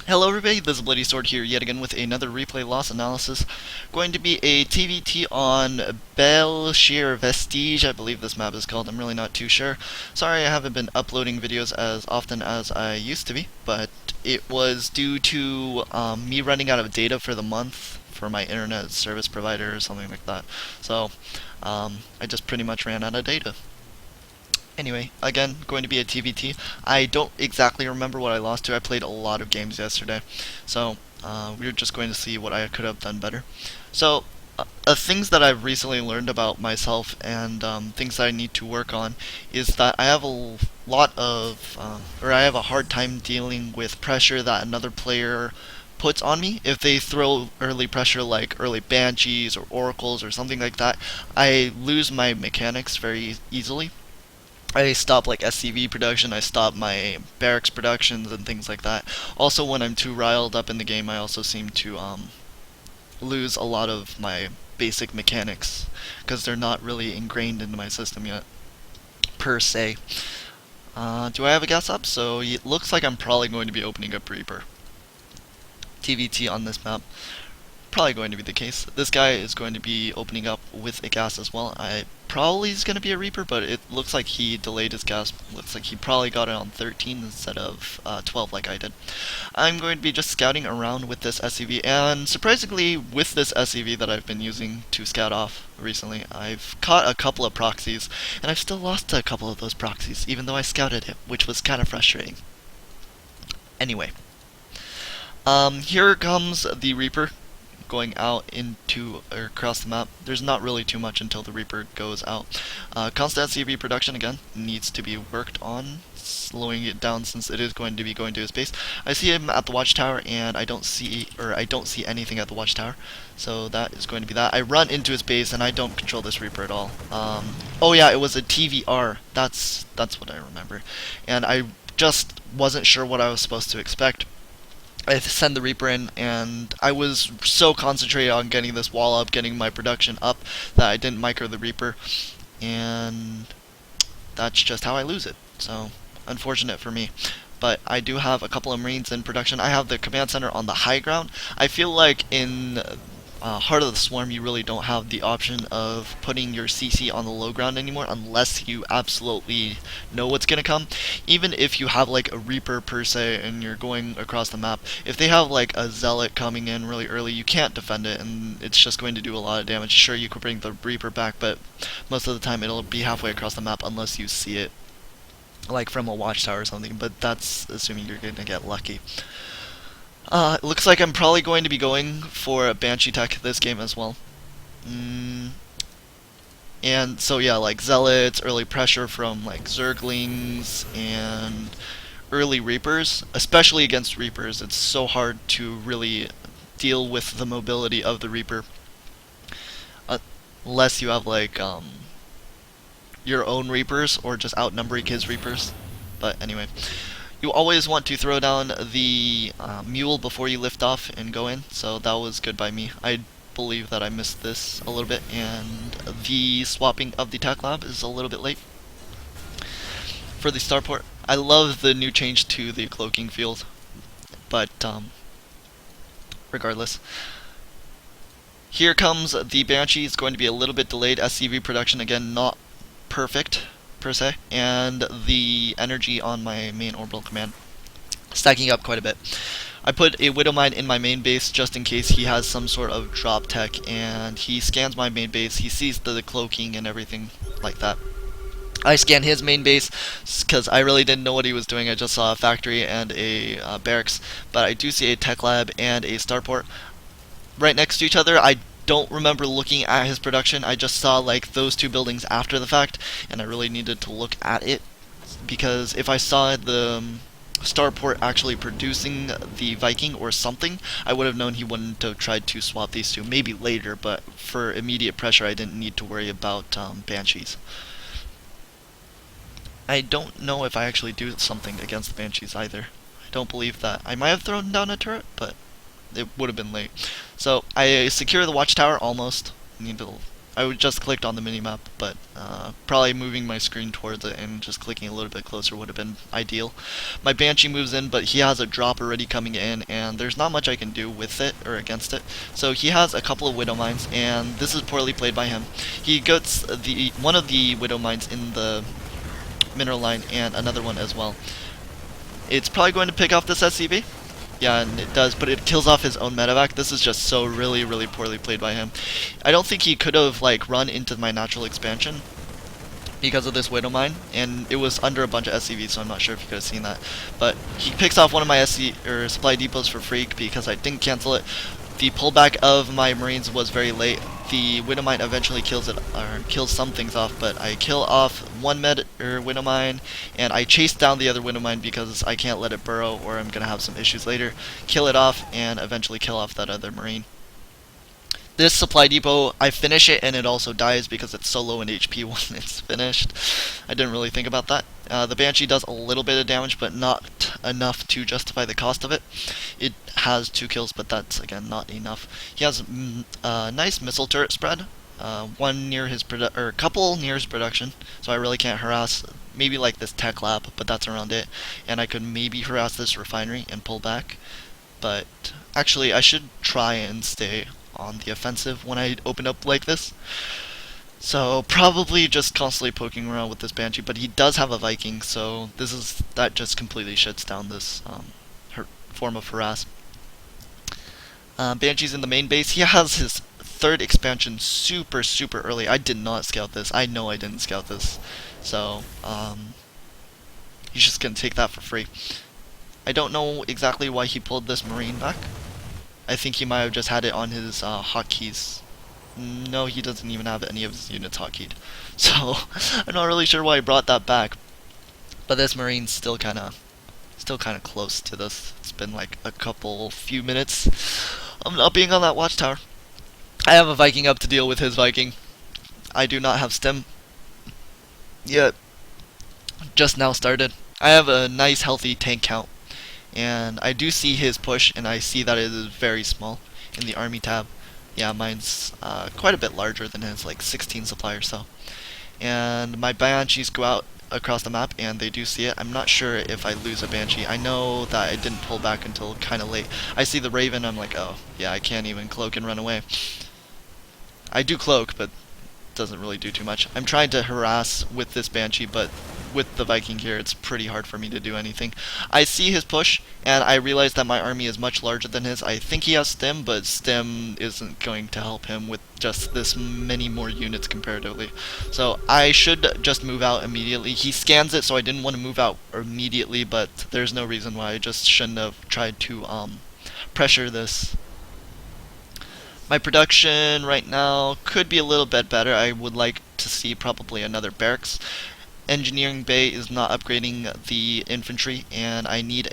Hello everybody, this is Bloody Sword here yet again with another replay loss analysis. Going to be a TVT on Bel'shir Vestige, I believe this map is called, I'm really not too sure. Sorry I haven't been uploading videos as often as I used to be, but it was due to me running out of data for the month for my internet service provider or something like that. So I just pretty much ran out of data. Anyway, again, going to be a TVT. I don't exactly remember what I lost to. I played a lot of games yesterday. So, we're just going to see what I could have done better. So, things that I've recently learned about myself and things that I need to work on is that I have a lot of, or I have a hard time dealing with pressure that another player puts on me. If they throw early pressure like early banshees or oracles or something like that, I lose my mechanics very easily. I stop like SCV production, I stop my barracks productions and things like that. Also, when I'm too riled up in the game, I also seem to lose a lot of my basic mechanics because they're not really ingrained into my system yet, per se. Do I have a gas up? So it looks like I'm probably going to be opening up Reaper. TVT on this map. Probably going to be the case. This guy is going to be opening up with a gas as well. I probably is going to be a Reaper, but it looks like he delayed his gas. Looks like he probably got it on 13 instead of 12 like I did. I'm going to be just scouting around with this SCV, and surprisingly, with this SCV that I've been using to scout off recently, I've caught a couple of proxies, and I've still lost a couple of those proxies, even though I scouted it, which was kind of frustrating. Anyway, here comes the Reaper going out into or across the map. There's not really too much until the Reaper goes out. Constant CV production again needs to be worked on, slowing it down since it is going to be going to his base. I see him at the watchtower and I don't see anything at the watchtower. So that is going to be that. I run into his base and I don't control this Reaper at all. Oh yeah, it was a TVR. That's what I remember. And I just wasn't sure what I was supposed to expect. I send the Reaper in, and I was so concentrated on getting this wall up, getting my production up, that I didn't micro the Reaper, and that's just how I lose it. So, unfortunate for me. But I do have a couple of Marines in production. I have the command center on the high ground. I feel like in Heart of the Swarm, you really don't have the option of putting your CC on the low ground anymore unless you absolutely know what's going to come. Even if you have like a Reaper per se and you're going across the map, if they have like a Zealot coming in really early, you can't defend it and it's just going to do a lot of damage. Sure, you could bring the Reaper back, but most of the time it'll be halfway across the map unless you see it like from a watchtower or something, but that's assuming you're going to get lucky. It looks like I'm probably going to be going for a Banshee tech this game as well. And so yeah, like Zealots, early pressure from like Zerglings, and early Reapers, especially against Reapers. It's so hard to really deal with the mobility of the Reaper. Unless you have like your own Reapers or just outnumbering his Reapers. But anyway. You always want to throw down the mule before you lift off and go in, so that was good by me. I believe that I missed this a little bit, and the swapping of the tech lab is a little bit late. For the starport, I love the new change to the cloaking field, but regardless. Here comes the Banshee. It's going to be a little bit delayed. SCV production, again, not perfect per se, and the energy on my main orbital command stacking up quite a bit. I put a Widow Mine in my main base just in case he has some sort of drop tech, and he scans my main base, he sees the cloaking and everything like that. I scan his main base because I really didn't know what he was doing. I just saw a factory and a barracks, but I do see a tech lab and a starport right next to each other. I don't remember looking at his production. I just saw like those two buildings after the fact, and I really needed to look at it because if I saw the starport actually producing the Viking or something, I would have known he wouldn't have tried to swap these two. Maybe later, but for immediate pressure, I didn't need to worry about Banshees. I don't know if I actually do something against the Banshees either. I don't believe that. I might have thrown down a turret, but it would have been late. So I secure the watchtower almost. Need to I would just clicked on the minimap, but probably moving my screen towards it and just clicking a little bit closer would have been ideal. My Banshee moves in, but he has a drop already coming in, and there's not much I can do with it or against it. So he has a couple of Widow Mines, and this is poorly played by him. He gets one of the Widow Mines in the mineral line and another one as well. It's probably going to pick off this SCV. Yeah, and it does, but it kills off his own medevac. This is just so really, really poorly played by him. I don't think he could have like run into my natural expansion because of this Widow Mine, and it was under a bunch of SCVs, so I'm not sure if you could have seen that. But he picks off one of my supply depots for free because I didn't cancel it. The pullback of my Marines was very late. The Widow Mine eventually kills it, or kills some things off, but I kill off one Widow Mine, and I chase down the other Widow Mine because I can't let it burrow or I'm gonna have some issues later. Kill it off, and eventually kill off that other Marine. This supply depot, I finish it and it also dies because it's so low in HP when it's finished. I didn't really think about that. The Banshee does a little bit of damage, but not enough to justify the cost of it. It has 2 kills, but that's, again, not enough. He has a nice missile turret spread. One near his couple near his production, so I really can't harass. Maybe like this tech lab, but that's around it. And I could maybe harass this refinery and pull back. But actually, I should try and stay on the offensive when I open up like this. So probably just constantly poking around with this Banshee, but he does have a Viking, so that just completely shuts down this form of harass. Banshee's in the main base. He has his 3rd expansion super early. I did not scout this. I know I didn't scout this. So he's just gonna take that for free. I don't know exactly why he pulled this Marine back. I think he might have just had it on his hotkeys. No, he doesn't even have any of his units hotkeyed. So I'm not really sure why he brought that back. But this Marine's still kind of close to this. It's been like a few minutes of not being on that watchtower. I have a Viking up to deal with his Viking. I do not have stem yet. Just now started. I have a nice healthy tank count. And I do see his push, and I see that it is very small in the army tab. Yeah, mine's quite a bit larger than his, like 16 supply or so. And my Banshees go out across the map, and they do see it. I'm not sure if I lose a Banshee. I know that I didn't pull back until kind of late. I see the Raven, I'm like, oh, yeah, I can't even cloak and run away. I do cloak, but doesn't really do too much. I'm trying to harass with this Banshee, but with the Viking here, it's pretty hard for me to do anything. I see his push, and I realize that my army is much larger than his. I think he has stem, but stem isn't going to help him with just this many more units comparatively. So I should just move out immediately. He scans it, so I didn't want to move out immediately, but there's no reason why I just shouldn't have tried to pressure this. My production right now could be a little bit better. I would like to see probably another barracks. Engineering bay is not upgrading the infantry, and I need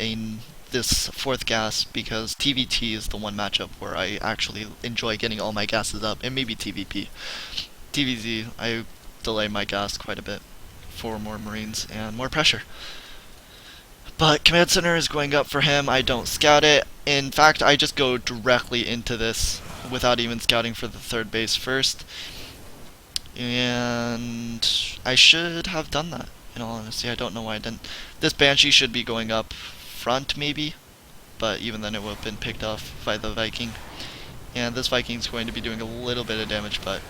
this 4th gas because TVT is the one matchup where I actually enjoy getting all my gases up, and maybe TVP. TVZ, I delay my gas quite a bit for more Marines and more pressure. But command center is going up for him. I don't scout it. In fact, I just go directly into this without even scouting for the 3rd base first. And I should have done that, in all honesty. I don't know why I didn't. This Banshee should be going up front, maybe, but even then it would have been picked off by the Viking. And this Viking's going to be doing a little bit of damage, but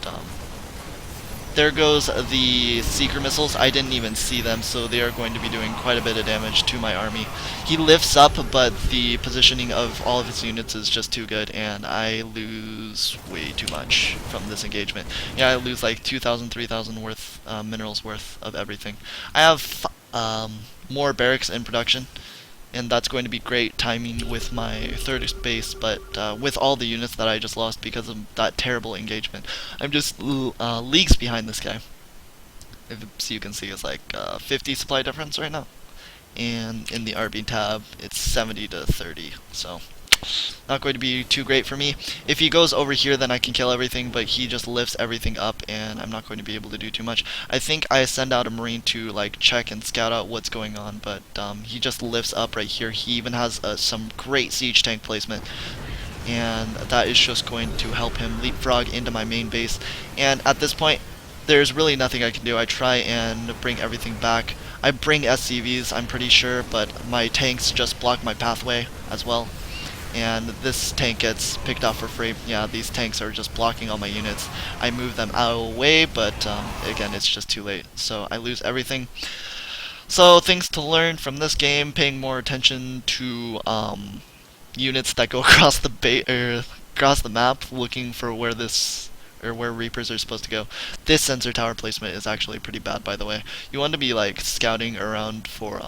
there goes the Seeker missiles. I didn't even see them, so they are going to be doing quite a bit of damage to my army. He lifts up, but the positioning of all of his units is just too good, and I lose way too much from this engagement. Yeah, I lose like 2,000, 3,000 worth, minerals worth of everything. I have more barracks in production, and that's going to be great timing with my 3rd base, but with all the units that I just lost because of that terrible engagement, I'm just leagues behind this guy. So you can see it's like 50 supply difference right now, and in the RB tab it's 70 to 30, so not going to be too great for me. If he goes over here, then I can kill everything, but he just lifts everything up, and I'm not going to be able to do too much. I think I send out a Marine to like check and scout out what's going on, but he just lifts up right here. He even has some great siege tank placement, and that is just going to help him leapfrog into my main base. And at this point, there's really nothing I can do. I try and bring everything back. I bring SCVs, I'm pretty sure, but my tanks just block my pathway as well. And this tank gets picked off for free. Yeah, these tanks are just blocking all my units. I move them out of the way, but again, it's just too late. So I lose everything. So things to learn from this game: paying more attention to units that go across the map, looking for where this or where Reapers are supposed to go. This sensor tower placement is actually pretty bad, by the way. You want to be like scouting around for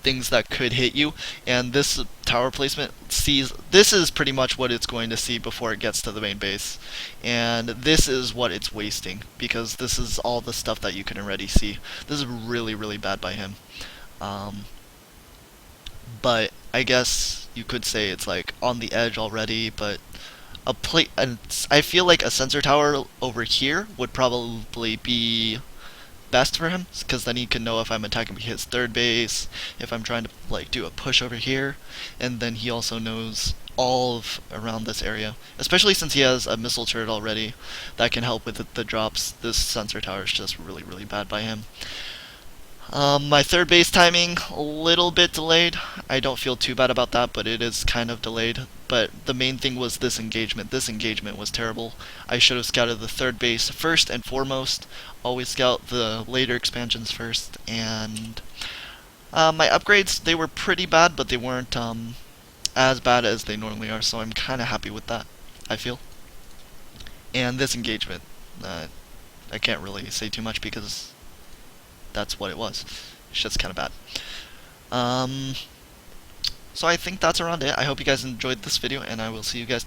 things that could hit you, and this tower placement sees, this is pretty much what it's going to see before it gets to the main base, and this is what it's wasting, because this is all the stuff that you can already see. This is really, really bad by him. But I guess you could say it's like on the edge already, but I feel like a sensor tower over here would probably be best for him, because then he can know if I'm attacking his third base, if I'm trying to like do a push over here, and then he also knows all of around this area. Especially since he has a missile turret already that can help with the drops. This sensor tower is just really, really bad by him. My third base timing, a little bit delayed. I don't feel too bad about that, but it is kind of delayed. But the main thing was this engagement. This engagement was terrible. I should have scouted the third base first and foremost. Always scout the later expansions first. And my upgrades, they were pretty bad, but they weren't as bad as they normally are, so I'm kind of happy with that, I feel. And this engagement, I can't really say too much because that's what it was. It's just kind of bad. So I think that's around it. I hope you guys enjoyed this video, and I will see you guys